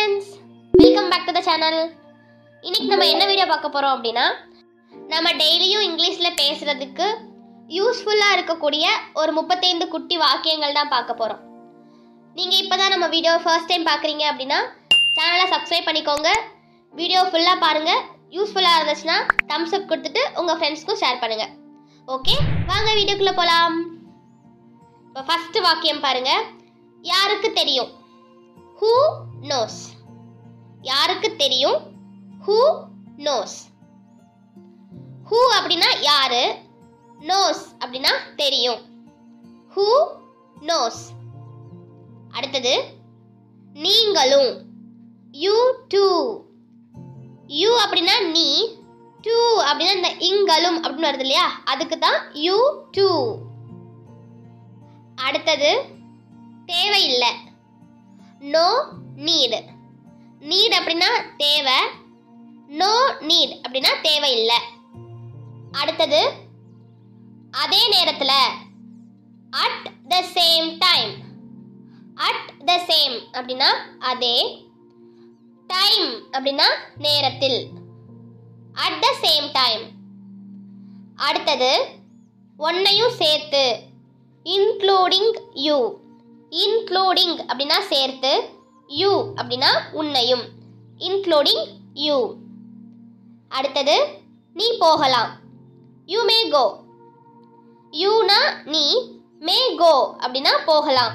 friends, welcome back to the channel. இன்னைக்கு நம்ம என்ன வீடியோ பார்க்க போறோம் அப்படினா நம்ம டெய்லியும் இங்கிலீஷ்ல பேசுறதுக்கு யூஸ்ஃபுல்லா இருக்கக்கூடிய ஒரு 35 குட்டி வாக்கியங்கள் தான் பார்க்க போறோம். நீங்க இப்பதான் நம்ம வீடியோ ஃபர்ஸ்ட் டைம் பார்க்கறீங்க அப்படினா சேனலை சப்ஸ்கிரைப் பண்ணிக்கோங்க. வீடியோ ஃபுல்லா பாருங்க. யூஸ்ஃபுல்லா இருந்துச்சுனா thumbs up கொடுத்துட்டு உங்க ஃப்ரெண்ட்ஸ்க்கு ஷேர் பண்ணுங்க. ஓகே, வாங்க வீடியோக்குள்ள போலாம். இப்போ ஃபர்ஸ்ட் வாக்கியம் பாருங்க. யாருக்கு தெரியும்? Who knows? யாருக்கு தெரியும்? Who knows? Who அப்படினா யாரு, knows அப்படினா தெரியும். Who knows? அடுத்தது நீங்களும், you too. you அப்படினா நீ, too அப்படினா இந்த இங்களும் அப்படின்னு வருது இல்லையா, அதுக்கு தான் you too. அடுத்தது தேவையில்லை, no need. need அப்படினா தேவை, no need அப்படினா தேவையில்லை. அடுத்தது அதே நேரத்துல, at the same time. at the same அப்படினா அதே, time அப்படினா நேரத்தில், at the same time. அடுத்தது ஒன்னையும் சேர்த்து, including you. including அப்படினா சேர்த்து, you அப்படினா உன்னையும், including you. அடுத்தது நீ போகலாம், you may go. you னா நீ, may go அப்படினா போகலாம்,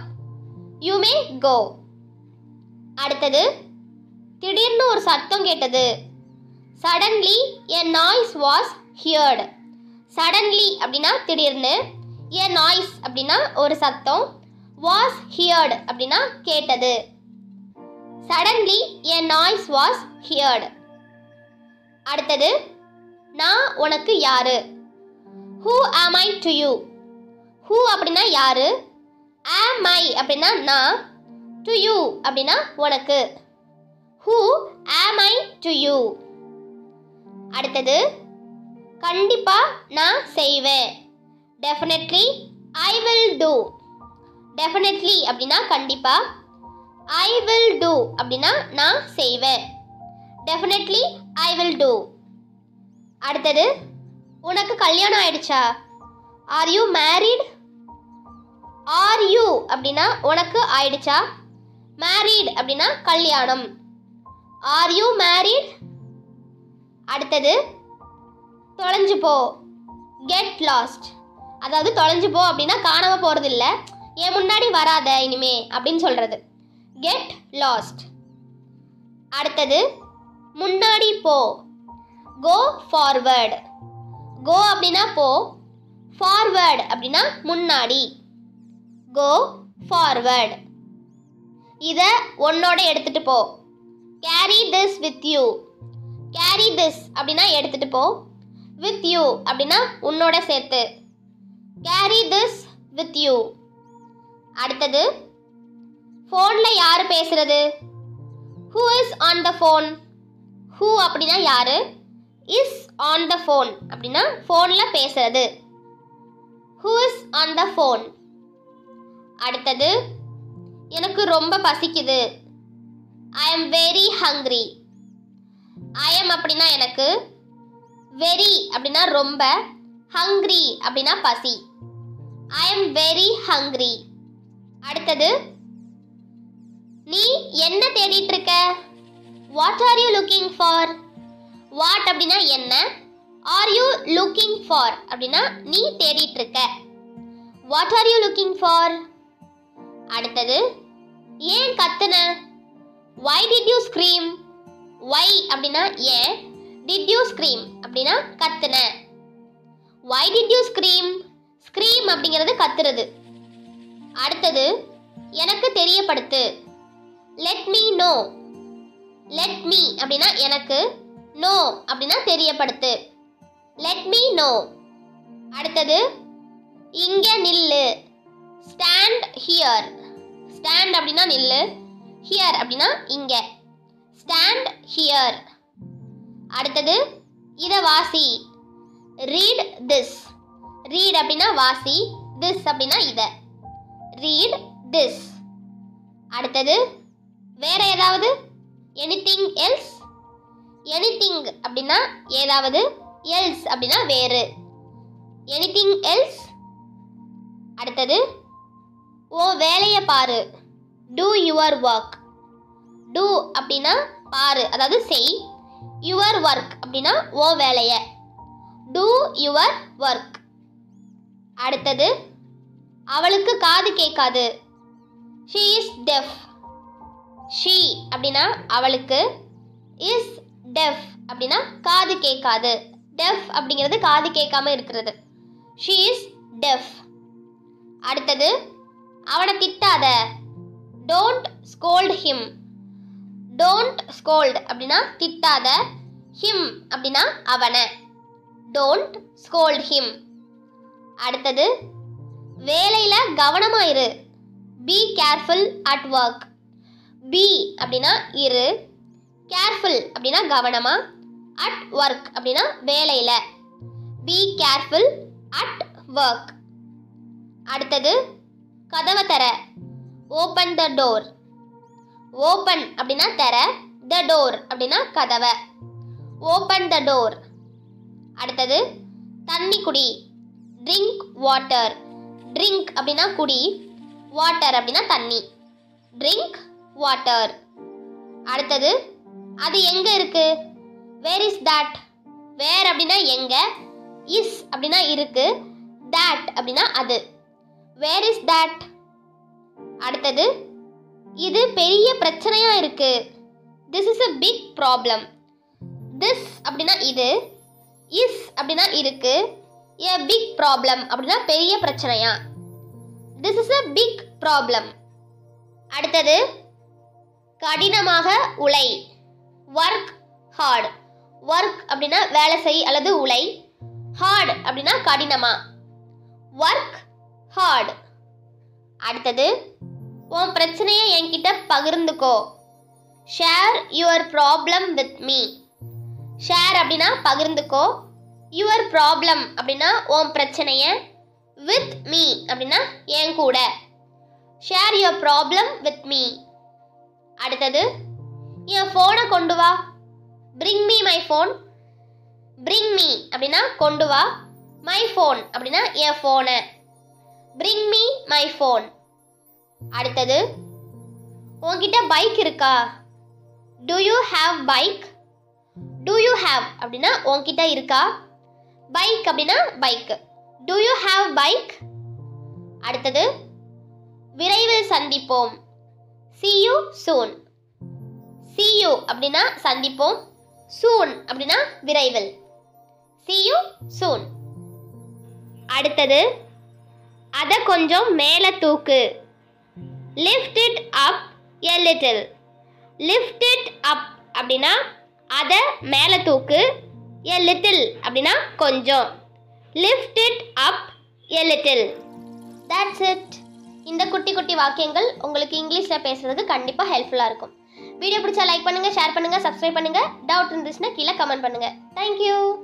you may go. அடுத்தது திடீர்னு ஒரு சத்தம் கேட்டது, suddenly a noise was heard. suddenly அப்படினா திடீர்னு, a noise அப்படினா ஒரு சத்தம், was heard அப்படினா கேட்டது. suddenly a noise was heard. அடுத்தது நான் உனக்கு யாரு? who am I to you? who அப்படினா யாரு, am I அப்படினா நான், to you அப்படினா உனக்கு, who am I to you. அடுத்தது கண்டிப்பா நான் செய்வேன், definitely I will do. definitely அப்படினா கண்டிப்பா, I will do அப்படினா நான் செய்வேன், definitely I will do. அடுத்தது உனக்கு கல்யாணம் ஆயிடுச்சா? are you married? are you அப்படினா உனக்கு ஆயிடுச்சா, married அப்படினா கல்யாணம், are you married? அடுத்தது தொலைஞ்சு போ, get lost. அதாவது தொலைஞ்சு போ அப்படின்னா காணாம போறது இல்ல, என் முன்னாடி வராத இனிமே அப்படின்னு சொல்றது, get lost. அடுத்தது முன்னாடி போ, go forward. go அப்படின்னா போ, forward அப்படின்னா முன்னாடி, go forward. இத உன்னோட எடுத்துட்டு போ, carry this with you. carry this அப்படின்னா எடுத்துட்டு போ, with you அப்படின்னா உன்னோட சேர்த்து, carry this with you. அடுத்தது ஃபோன்ல யாரு பேசுறது? who is on the phone? who அப்படின்னா யாரு, is on the phone அப்படின்னா ஃபோன்ல பேசுறது, who is on the phone. அடுத்தது எனக்கு ரொம்ப பசிக்குது, I am very hungry. I am அப்படின்னா எனக்கு, very அப்படின்னா ரொம்ப, hungry அப்படின்னா பசி, I am very hungry. அடுத்தது நீ என்ன தேடிட்டு இருக்க? what are you looking for? what அப்படின்னா என்ன, are you looking for அப்படின்னா நீ தேடிட்டு இருக்க, what are you looking for. அடுத்தது ஏன் கத்துன? why did you scream? why அப்படின்னா ஏன், did you scream அப்படின்னா கத்துன, why did you scream? scream அப்படிங்கிறது கத்துறது. அடுத்தது எனக்கு தெரியப்படுத்து, let me know. let me அப்படின்னா எனக்கு, know அப்படின்னா தெரியப்படுத்து, let me know. அடுத்தது இங்க நில்லு, stand here. stand அப்படின்னா நில்லு, here அப்படின்னா இங்க, stand here. அடுத்தது இத வாசி, read this. read அப்படின்னா வாசி, this அப்படின்னா இத, read this. அடுத்தது வேற ஏதாவது? Anything else. எனிதிங் அப்படின்னா ஏதாவது, எல்ஸ் அப்படின்னா வேறு. Anything else. அடுத்தது ஓ வேலையை பாரு. Two your work. டூ அப்படின்னா பாரு, அதாவது செய். யுவர் ஒர்க் அப்படின்னா ஓ வேலைய. Two your work. அடுத்தது அவளுக்கு காது கேட்காது. She is def. ஷீ அப்படின்னா அவளுக்கு, இஸ் டெஃப் அப்படின்னா காது கேட்காது. டெஃப் அப்படிங்கிறது காது கேட்காம இருக்கிறது. She is deaf. அடுத்தது அவனை திட்டாத. Don't scold him. Don't scold அப்படின்னா திட்டாத. ஹிம் அப்படின்னா அவனை. Don't scold him. அடுத்தது வேலையில கவனமா இரு. Be careful at work. Be அப்படின்னா இரு, கேர்ஃபுல் அப்படின்னா கவனமா, அட் ஒர்க் அப்படின்னா வேலையில. Be careful at work. அடுத்தது கதவை தர. Open the door. ஓப்பன் அப்படின்னா தர, த டோர் அப்படின்னா கதவை. Open the door. அடுத்தது தண்ணி குடி. Drink water. ட்ரிங்க் அப்படின்னா குடி, வாட்டர் அப்படின்னா தண்ணி. Drink water. அடுத்தது அது எங்க இருக்கு. வேர் இஸ் தட். வேர் அப்படின்னா எங்க, இஸ் அப்படின்னா இருக்கு, தட் அப்படின்னா அது. Where is that. அடுத்தது இது பெரிய பிரச்சனையா இருக்கு. This is a big problem. This அப்படின்னா இது, இஸ் அப்படின்னா இருக்கு, a big problem அப்படின்னா பெரிய பிரச்சனையா. This is a big problem. அடுத்தது கடினமாக உழை. Work hard. ஒர்க் அப்படின்னா வேலை செய் அல்லது உழை. ஹார்ட் அப்படின்னா கடினமா. Work hard. அடுத்தது உன் பிரச்சனையை என்கிட்ட பகிர்ந்துக்கோ. Share your problem with me. Share அப்படின்னா பகிர்ந்துக்கோ. யுவர் ப்ராப்ளம் அப்படின்னா உன் பிரச்சனைய. வித் மீ அப்படின்னா என் கூட. Share your problem with me. அடுத்தது என் ஃபோனை கொண்டு வா. Bring me my phone. Bring me அப்படின்னா கொண்டு வா. மை ஃபோன் அப்படின்னா என் ஃபோனை. Bring me my phone. அடுத்தது உன்கிட்ட பைக் இருக்கா. To you have bike. To you have அப்படின்னா உன்கிட்ட இருக்கா. பைக் அப்படின்னா bike. To you have bike. அடுத்தது விரைவில் சந்திப்போம். see you soon. see you அப்படின்னா சந்திப்போம். soon அப்படின்னா விரைவில். see you soon. அடுத்தது அதை கொஞ்சம் மேலே தூக்கு. lift it up a little. lift it up அப்படின்னா அதை மேலே தூக்கு. a little அப்படின்னா கொஞ்சம். lift it up a little. that's it. இந்த குட்டி குட்டி வாக்கியங்கள் உங்களுக்கு இங்கிலீஷில் பேசுறதுக்கு கண்டிப்பாக ஹெல்ப்ஃபுல்லாக இருக்கும். வீடியோ பிடிச்சா லைக் பண்ணுங்கள், ஷேர் பண்ணுங்கள், சப்ஸ்கிரைப் பண்ணுங்கள். டவுட் இருந்துச்சுன்னா கீழே கமெண்ட் பண்ணுங்கள். தேங்க்யூ.